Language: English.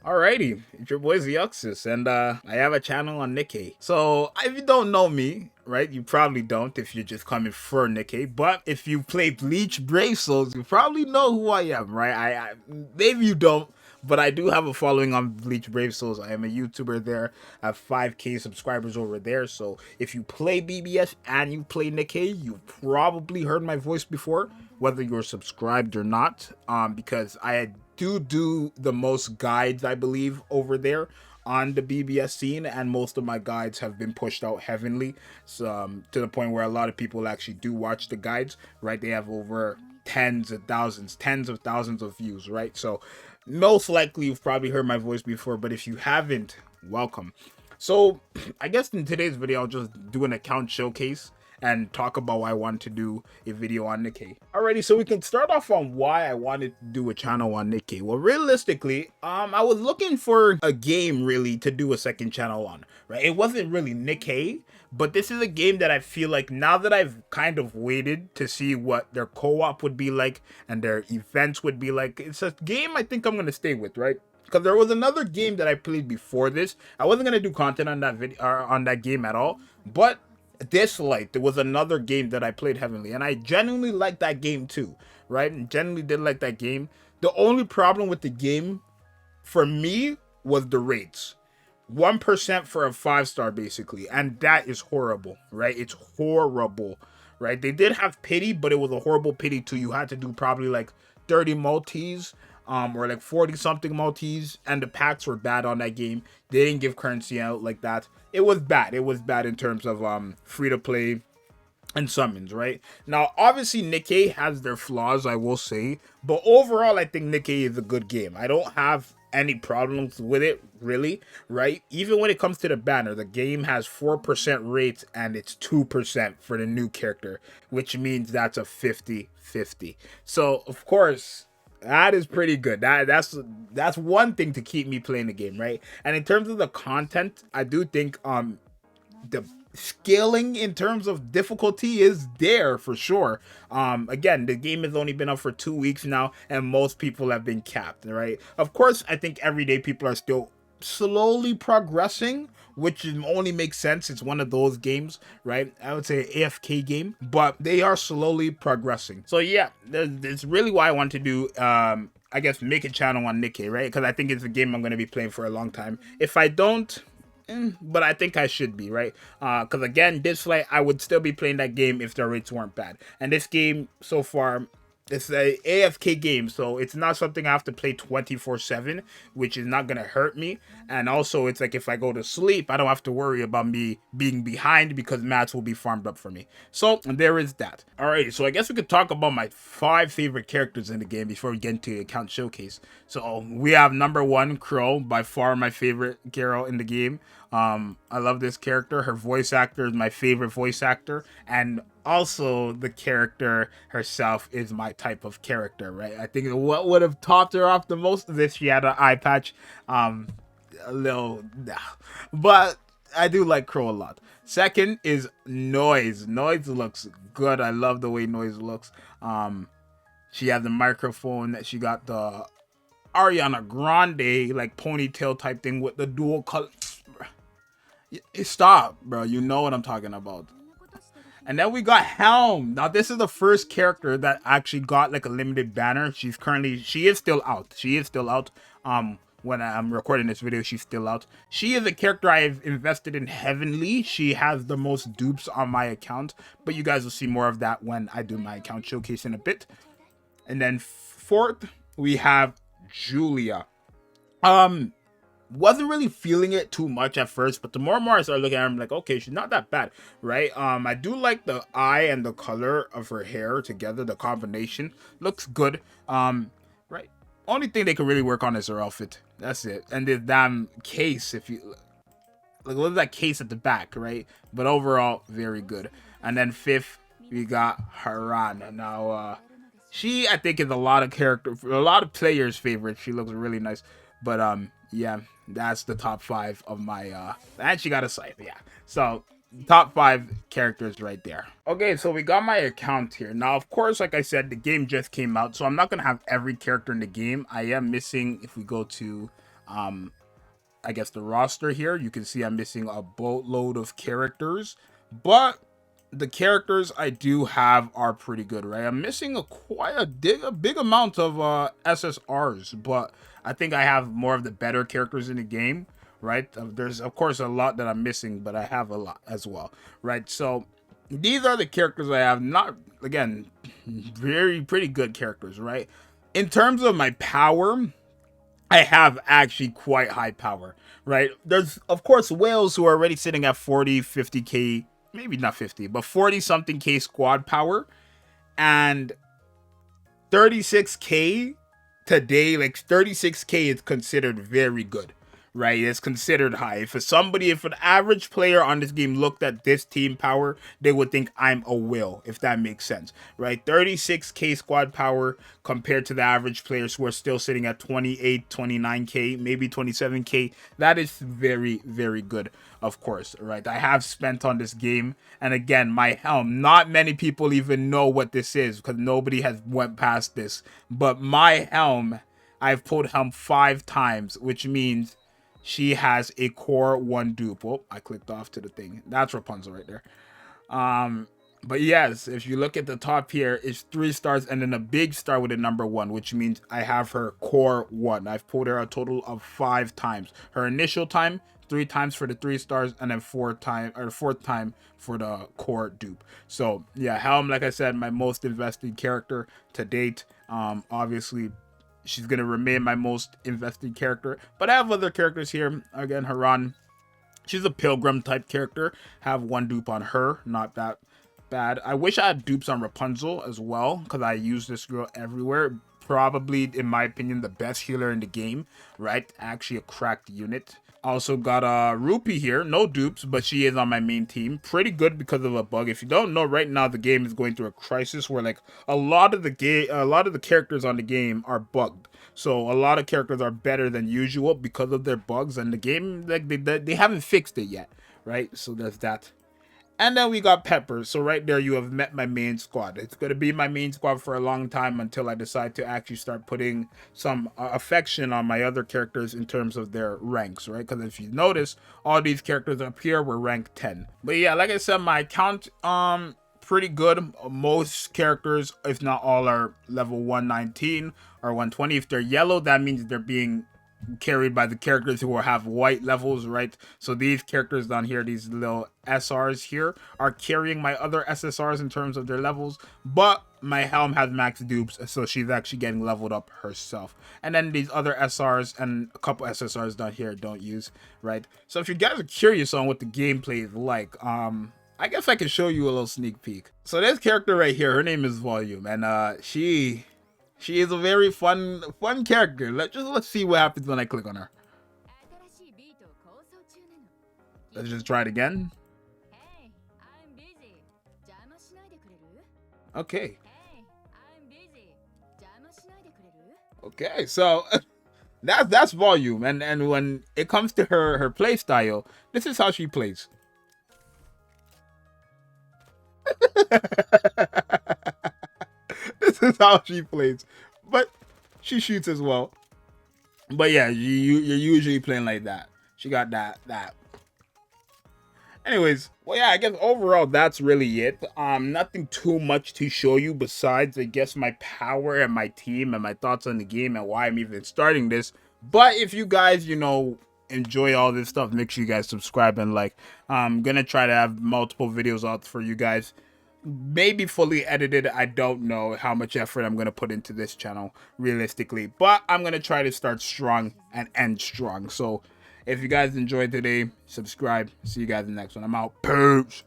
Alrighty, it's your boy Zeuxis, and I have a channel on Nikke. So if you don't know me, right, you probably don't if you're just coming for Nikke. But if you play Bleach Brave Souls, you probably know who I am, right? I maybe you don't, but I do have a following on Bleach Brave Souls. I am a YouTuber there. I have 5K subscribers over there. So if you play BBS and you play Nikke, you probably heard my voice before, whether you're subscribed or not. Because I do the most guides, I believe, over there on the BBS scene, and most of my guides have been pushed out heavenly, so to the point where a lot of people actually do watch the guides, right? They have over tens of thousands of views, right? So most likely you've probably heard my voice before, but if you haven't, welcome. So I guess in today's video I'll just do an account showcase and talk about why I want to do a video on Nikke. Alrighty, so we can start off on why I wanted to do a channel on Nikke. Well, realistically, I was looking for a game really to do a second channel on, right? It wasn't really Nikke, but this is a game that I feel like now that I've kind of waited to see what their co-op would be like and their events would be like, it's a game I think I'm going to stay with, right? Because there was another game that I played before this. I wasn't going to do content on that video or on that game at all, but there was another game that I played heavily, and I genuinely liked that game too, right? And genuinely did like that game. The only problem with the game for me was the rates. 1% for a 5-star basically, and that is horrible, right? It's horrible, right? They did have pity, but it was a horrible pity too. You had to do probably like 30 multis, or like 40 something multis, and the packs were bad on that game. They didn't give currency out like that. It was bad. It was bad in terms of free to play and summons, right? Now, obviously, Nikke has their flaws, I will say, but overall, I think Nikke is a good game. I don't have any problems with it, really, right? Even when it comes to the banner, the game has 4% rates and it's 2% for the new character, which means that's a 50-50. So, of course, that is pretty good. That's one thing to keep me playing the game, right? And in terms of the content, I do think the scaling in terms of difficulty is there for sure. Again, the game has only been up for 2 weeks now, and most people have been capped, right? Of course, I think everyday people are still slowly progressing, which only makes sense. It's one of those games, right? I would say AFK game, but they are slowly progressing. So yeah, that's really why I want to do I guess make a channel on Nikke, right? Because I think it's a game I'm going to be playing for a long time. If I don't, but I think I should be, right? Because again, this flight, I would still be playing that game if the rates weren't bad. And this game so far, it's a AFK game, so it's not something I have to play 24/7, which is not gonna hurt me. And also, it's like if I go to sleep, I don't have to worry about me being behind because mats will be farmed up for me. So there is that. Alright, so I guess we could talk about my 5 favorite characters in the game before we get into the account showcase. So we have number 1, Crow, by far my favorite girl in the game. I love this character. Her voice actor is my favorite voice actor, and also the character herself is my type of character, right? I think what would have topped her off the most is if she had an eye patch. A little, but I do like Crow a lot. Second is Noise. Noise looks good. I love the way Noise looks. She has the microphone. She got the Ariana Grande like ponytail type thing with the dual color. Stop, bro. You know what I'm talking about. And then we got Helm. Now this is the first character that actually got like a limited banner. She is still out. When I'm recording this video, she's still out. She is a character I've invested in heavily. She has the most dupes on my account, but you guys will see more of that when I do my account showcase in a bit. And then fourth, we have Julia. Wasn't really feeling it too much at first, but the more and more I started looking at her, I'm like, okay, she's not that bad, right? I do like the eye and the color of her hair together. The combination looks good. Right. Only thing they could really work on is her outfit. That's it. And the damn case, if you like, look at that case at the back, right? But overall, very good. And then fifth, we got Haran. Now, she I think is a lot of players' favorite. She looks really nice, but yeah, that's the top 5 of my and she got a scythe, yeah. So top 5 characters right there. Okay, so we got my account here. Now, of course, like I said, the game just came out, so I'm not gonna have every character in the game. I am missing, if we go to I guess the roster here. You can see I'm missing a boatload of characters, but the characters I do have are pretty good, right? I'm missing a big amount of SSRs, but I think I have more of the better characters in the game, right? There's of course a lot that I'm missing, but I have a lot as well, right? So these are the characters I have. Not, again, pretty good characters, right? In terms of my power, I have actually quite high power, right? There's, of course, whales who are already sitting at 40, 50k, maybe not 50, but 40 something k squad power, and 36k today. Like 36k is considered very good, right? It's considered high. If an average player on this game looked at this team power, they would think I'm a whale, if that makes sense, right? 36k squad power compared to the average players who are still sitting at 28, 29k, maybe 27k. That is very, very good, of course, right? I have spent on this game, and again, my helm, not many people even know what this is because nobody has went past this, but my helm, I've pulled helm 5 times, which means she has a core 1 dupe. Oh, I clicked off to the thing. That's Rapunzel right there. But yes, if you look at the top here, it's 3 stars and then a big star with a number 1, which means I have her core 1. I've pulled her a total of 5 times. Her initial time, 3 times for the 3 stars, and then 4th time for the core dupe. So yeah, Helm, like I said, my most invested character to date. Obviously, she's going to remain my most invested character. But I have other characters here. Again, Haran. She's a pilgrim type character. Have 1 dupe on her. Not that bad. I wish I had dupes on Rapunzel as well, because I use this girl everywhere. Probably, in my opinion, the best healer in the game, right? Actually a cracked unit. Also got Rupee here, no dupes, but she is on my main team. Pretty good because of a bug. If you don't know, right now the game is going through a crisis where like a lot of the characters on the game are bugged. So a lot of characters are better than usual because of their bugs, and the game, like they haven't fixed it yet, right? So there's that. And then we got Pepper. So right there, you have met my main squad. It's going to be my main squad for a long time until I decide to actually start putting some affection on my other characters in terms of their ranks, right? Because if you notice, all these characters up here were rank 10. But yeah, like I said, my account, pretty good. Most characters, if not all, are level 119 or 120. If they're yellow, that means they're being carried by the characters who have white levels, right? So these characters down here, these little SRs here, are carrying my other SSRs in terms of their levels, but my helm has max dupes, so she's actually getting leveled up herself. And then these other SRs and a couple SSRs down here don't use, right? So if you guys are curious on what the gameplay is like, I guess I can show you a little sneak peek. So this character right here, her name is Volume, and she is a very fun character. Let's see what happens when I click on her. Let's just try it again. Okay. Okay, so that's Volume, and when it comes to her play style, this is how she plays. This is how she plays, but she shoots as well. But yeah, you're usually playing like that. She got that. Anyways, well, yeah, I guess overall that's really it. Nothing too much to show you besides, I guess, my power and my team and my thoughts on the game and why I'm even starting this. But if you guys, enjoy all this stuff, make sure you guys subscribe and like. I'm gonna try to have multiple videos out for you guys. Maybe fully edited. I don't know how much effort I'm going to put into this channel realistically, but I'm going to try to start strong and end strong. So if you guys enjoyed today, subscribe. See you guys in the next one. I'm out. Peace.